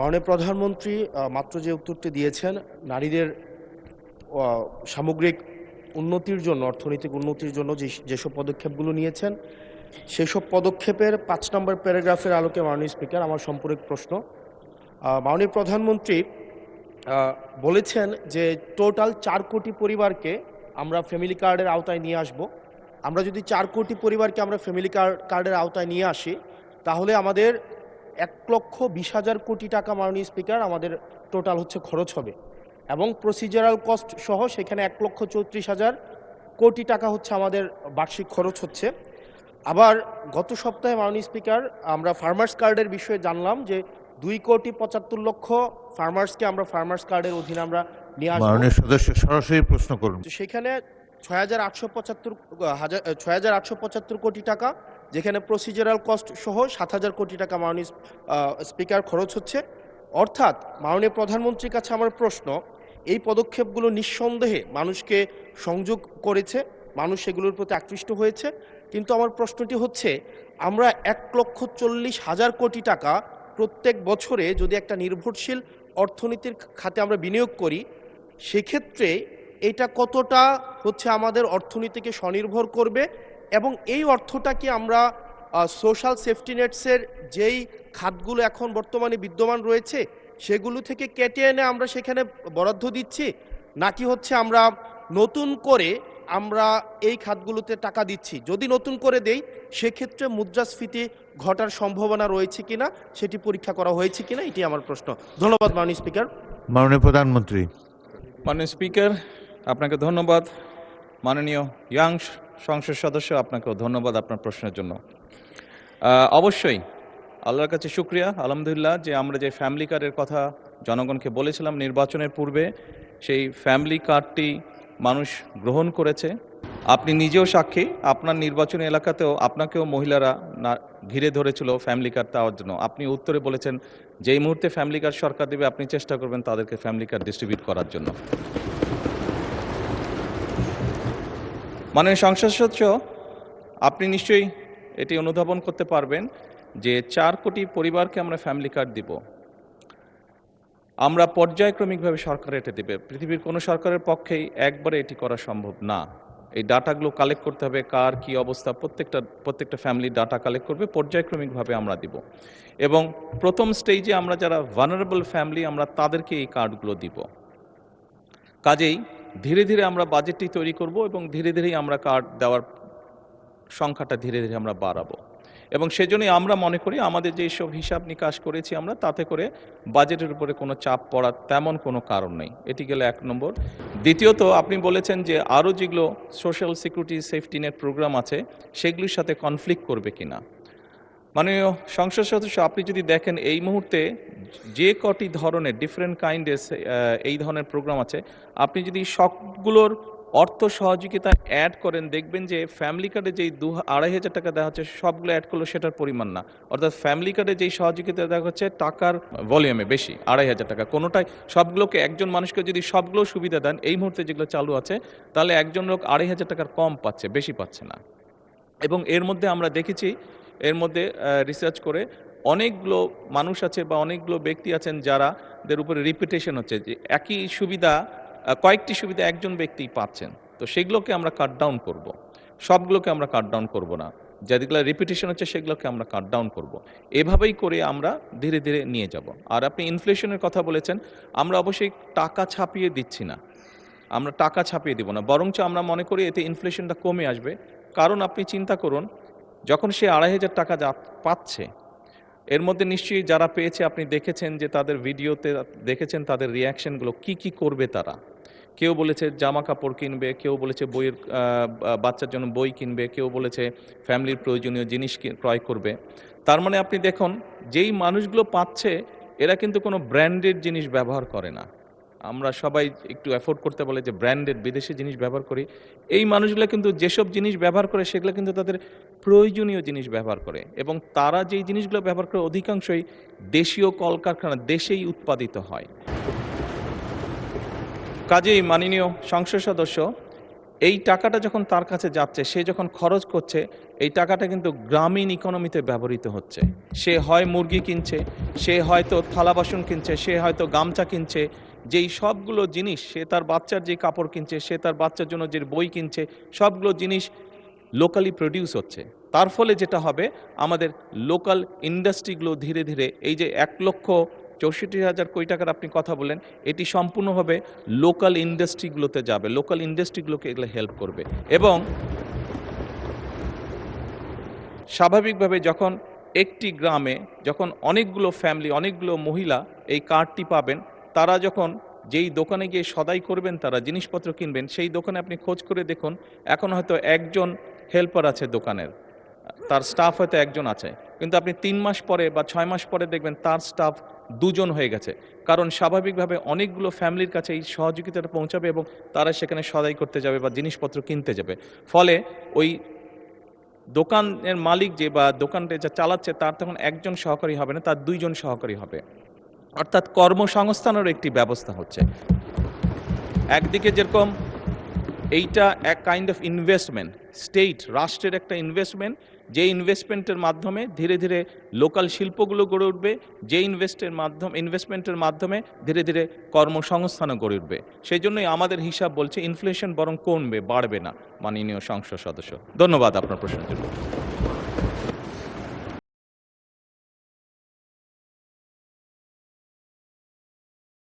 মাননীয় প্রধানমন্ত্রী মাত্র যে উত্তরটি দিয়েছেন, নারীদের সামগ্রিক উন্নতির জন্য, অর্থনৈতিক উন্নতির জন্য যেসব পদক্ষেপগুলো নিয়েছেন, সেসব পদক্ষেপের ৫ নম্বর প্যারাগ্রাফের আলোকে মাননীয় স্পিকার, আমার সম্পূরক প্রশ্ন। মাননীয় প্রধানমন্ত্রী বলেছেন যে টোটাল ৪ কোটি পরিবারকে আমরা ফ্যামিলি কার্ডের আওতায় নিয়ে আসব। আমরা যদি ৪ কোটি পরিবারকে আমরা ফ্যামিলি কার্ডের আওতায় নিয়ে আসি, তাহলে আমাদের ১,২০,০০০ কোটি টাকা মাননীয় স্পিকার আমাদের টোটাল হচ্ছে খরচ হবে, এবং প্রসিজারাল কস্ট সহ সেখানে ১,৩৪,০০০ কোটি টাকা হচ্ছে আমাদের বার্ষিক খরচ হচ্ছে। আবার গত সপ্তাহে মাননীয় স্পিকার আমরা ফার্মার্স কার্ডের বিষয়ে জানলাম যে ২,৭৫,০০,০০০ ফার্মার্সকে আমরা ফার্মার্স কার্ডের অধীনে আমরা নিয়ে আসবো। মাননীয় সদস্য সরাসরি প্রশ্ন করুন। সেখানে ৬,৮৭৫ কোটি টাকা, যেখানে প্রসিজারাল কস্ট সহ ৭,০০০ কোটি টাকা মাননীয় স্পিকার খরচ হচ্ছে। অর্থাৎ মাননীয় প্রধানমন্ত্রীর কাছে আমার প্রশ্ন, এই পদক্ষেপগুলো নিঃসন্দেহে মানুষকে সংযোগ করেছে, মানুষ সেগুলোর প্রতি আকৃষ্ট হয়েছে, কিন্তু আমার প্রশ্নটি হচ্ছে, আমরা ১,৪০,০০০ কোটি টাকা প্রত্যেক বছরে যদি একটা নির্ভরশীল অর্থনীতির খাতে আমরা বিনিয়োগ করি, সেক্ষেত্রে এটা কতটা হচ্ছে আমাদের অর্থনীতিকে স্বনির্ভর করবে, এবং এই অর্থটাকে আমরা সোশ্যাল সেফটি নেটসের যেই খাতগুলো এখন বর্তমানে বিদ্যমান রয়েছে সেগুলো থেকে কেটে এনে আমরা সেখানে বরাদ্দ দিচ্ছি, নাকি হচ্ছে আমরা নতুন করে আমরা এই খাতগুলোতে টাকা দিচ্ছি? যদি নতুন করে দেই, সেক্ষেত্রে মুদ্রাস্ফীতি ঘটার সম্ভাবনা রয়েছে কিনা সেটি পরীক্ষা করা হয়েছে কিনা, এটি আমার প্রশ্ন। ধন্যবাদ মাননীয় স্পিকার। মাননীয় প্রধানমন্ত্রী। মাননীয় স্পিকার, আপনাকে ধন্যবাদ। মাননীয় ইয়াং সংসদ সদস্য, আপনাকেও ধন্যবাদ আপনার প্রশ্নের জন্য। অবশ্যই আল্লাহর কাছে শুকরিয়া, আলহামদুলিল্লাহ, যে আমরা যে ফ্যামিলি কার্ডের কথা জনগণকে বলেছিলাম নির্বাচনের পূর্বে, সেই ফ্যামিলি কার্ডটি মানুষ গ্রহণ করেছে। আপনি নিজেও সাক্ষী, আপনার নির্বাচনী এলাকাতেও আপনাকেও মহিলারা ঘিরে ধরেছিল ফ্যামিলি কার্ড দেওয়ার জন্য। আপনি উত্তরে বলেছেন যেই মুহূর্তে ফ্যামিলি কার্ড সরকার দেবে আপনি চেষ্টা করবেন তাদেরকে ফ্যামিলি কার্ড ডিস্ট্রিবিউট করার জন্য। মাননীয় সংসদ সদস্য, আপনি নিশ্চয়ই এটি অনুধাবন করতে পারবেন যে ৪ কোটি পরিবারকে আমরা ফ্যামিলি কার্ড দিব। আমরা পর্যায়ক্রমিকভাবে সরকার এটা দেবে। পৃথিবীর কোনো সরকারের পক্ষেই একবারে এটি করা সম্ভব না। এই ডাটাগুলো কালেক্ট করতে হবে, কার কি অবস্থা, প্রত্যেকটা ফ্যামিলি ডাটা কালেক্ট করবে, পর্যায়ক্রমিকভাবে আমরা দিব। এবং প্রথম স্টেজে আমরা যারা ভালনারেবল ফ্যামিলি আমরা তাদেরকে এই কার্ডগুলো দিব। কাজেই ধীরে ধীরে আমরা বাজেটটি তৈরি করব এবং ধীরে ধীরেই আমরা কার্ড দেওয়ার সংখ্যাটা ধীরে ধীরে আমরা বাড়াবো। এবং সেজন্যই আমরা মনে করি আমাদের যেসব হিসাব নিকাশ করেছি আমরা, তাতে করে বাজেটের উপরে কোনো চাপ পড়ার তেমন কোনো কারণ নেই। এটি গেল ১ নম্বর। দ্বিতীয়ত, আপনি বলেছেন যে আরও যেগুলো social security safety net program আছে সেগুলির সাথে কনফ্লিক্ট করবে কিনা। মাননীয় সংসদ সদস্য, আপনি যদি দেখেন এই মুহূর্তে যে কটি ধরনের ডিফারেন্ট কাইন্ডের এই ধরনের প্রোগ্রাম আছে, আপনি যদি সবগুলোর অর্থ সহযোগিতা অ্যাড করেন, দেখবেন যে ফ্যামিলি কার্ডে যেই ২,৫০০ টাকা দেওয়া হচ্ছে সবগুলো অ্যাড করলেও সেটার পরিমাণ না। অর্থাৎ ফ্যামিলি কার্ডে যেই সহযোগিতা দেওয়া হচ্ছে টাকার ভলিউমে বেশি, ২,৫০০ টাকা কোনোটাই। সবগুলোকে একজন মানুষকে যদি সবগুলো সুবিধা দেন এই মুহূর্তে যেগুলো চালু আছে, তাহলে একজন লোক ২,৫০০ টাকার কম পাচ্ছে, বেশি পাচ্ছে না। এবং এর মধ্যে আমরা দেখেছি, এর মধ্যে রিসার্চ করে অনেকগুলো মানুষ আছে বা অনেকগুলো ব্যক্তি আছেন যাদের উপরে রিপিটেশন হচ্ছে, যে একই সুবিধা কয়েকটি সুবিধা একজন ব্যক্তি পাচ্ছেন। তো সেগুলোকে আমরা কাট ডাউন করবো, সবগুলোকে আমরা কাট ডাউন করবো না। যেগুলো রিপিটেশন হচ্ছে সেগুলোকে আমরা কাট ডাউন করবো। এভাবেই করে আমরা ধীরে ধীরে নিয়ে যাব। আর আপনি ইনফ্লেশনের কথা বলেছেন, আমরা অবশ্যই টাকা ছাপিয়ে দিচ্ছি না, আমরা টাকা ছাপিয়ে দিব না, বরঞ্চ আমরা মনে করি এতে ইনফ্লেশনটা কমে আসবে। কারণ আপনি চিন্তা করুন, যখন সে ২,৫০০ টাকা পাচ্ছে, এর মধ্যে নিশ্চয়ই যারা পেয়েছে আপনি দেখেছেন যে তাদের ভিডিওতে দেখেছেন তাদের রিয়াকশনগুলো, কি করবে তারা। কেউ বলেছে জামা কাপড় কিনবে, কেউ বলেছে বইয়ের বাচ্চার জন্য বই কিনবে, কেউ বলেছে ফ্যামিলির প্রয়োজনীয় জিনিস ক্রয় করবে। তার মানে আপনি দেখুন, যেই মানুষগুলো পাচ্ছে এরা কিন্তু কোনো ব্র্যান্ডেড জিনিস ব্যবহার করে না। আমরা সবাই একটু অ্যাফোর্ড করতে বলে যে ব্র্যান্ডেড বিদেশি জিনিস ব্যবহার করি। এই মানুষগুলো কিন্তু যেসব জিনিস ব্যবহার করে সেগুলো কিন্তু তাদের প্রয়োজনীয় জিনিস ব্যবহার করে, এবং তারা যেই জিনিসগুলো ব্যবহার করে অধিকাংশই দেশীয় কলকারখানা, দেশেই উৎপাদিত হয়। কাজেই মাননীয় সংসদ সদস্য, এই টাকাটা যখন তার কাছে যাচ্ছে, সে যখন খরচ করছে, এই টাকাটা কিন্তু গ্রামীণ ইকোনমিতে ব্যবহৃত হচ্ছে। সে হয় মুরগি কিনছে, সে হয়তো থালা বাসন কিনছে, সে হয়তো গামছা কিনছে, যেই সবগুলো জিনিস, সে তার বাচ্চার যে কাপড় কিনছে, সে তার বাচ্চার জন্য যে বই কিনছে, সবগুলো জিনিস লোকালি প্রডিউস হচ্ছে। তার ফলে যেটা হবে, আমাদের লোকাল ইন্ডাস্ট্রিগুলো ধীরে ধীরে, এই যে 1,64,000 কোটি টাকার আপনি কথা বলেন, এটি সম্পূর্ণভাবে লোকাল ইন্ডাস্ট্রিগুলোতে যাবে, লোকাল ইন্ডাস্ট্রিগুলোকে এগুলো হেল্প করবে। এবং স্বাভাবিকভাবে যখন একটি গ্রামে যখন অনেকগুলো ফ্যামিলি, অনেকগুলো মহিলা এই কার্ডটি পাবেন, তারা যখন যেই দোকানে গিয়ে সদাই করবেন, তারা জিনিসপত্র কিনবেন, সেই দোকানে আপনি খোঁজ করে দেখুন, এখন হয়তো একজন হেল্পার আছে দোকানের, তার স্টাফ হয়তো একজন আছে, কিন্তু আপনি 3 মাস পরে বা 6 মাস পরে দেখবেন তার স্টাফ 2 জন হয়ে গেছে। কারণ স্বাভাবিকভাবে অনেকগুলো ফ্যামিলির কাছে এই সহযোগিতাটা পৌঁছাবে এবং তারা সেখানে সদাই করতে যাবে বা জিনিসপত্র কিনতে যাবে। ফলে ওই দোকানের মালিক যে বা দোকানটা যা চালাচ্ছে, তার তখন একজন সহকারী হবে না, তার 2 জন সহকারী হবে। অর্থাৎ কর্মসংস্থানেরও একটি ব্যবস্থা হচ্ছে। একদিকে যেরকম এইটা এক কাইন্ড অফ ইনভেস্টমেন্ট, স্টেট, রাষ্ট্রের একটা ইনভেস্টমেন্ট, যে ইনভেস্টমেন্টের মাধ্যমে ধীরে ধীরে লোকাল শিল্পগুলো গড়ে উঠবে, যে ইনভেস্টমেন্টের মাধ্যমে ধীরে ধীরে কর্মসংস্থানও গড়ে উঠবে। সেই জন্যই আমাদের হিসাব বলছে ইনফ্লেশন বরং কমবে, বাড়বে না। মাননীয় সংসদ সদস্য, ধন্যবাদ আপনার প্রশ্নের জন্য।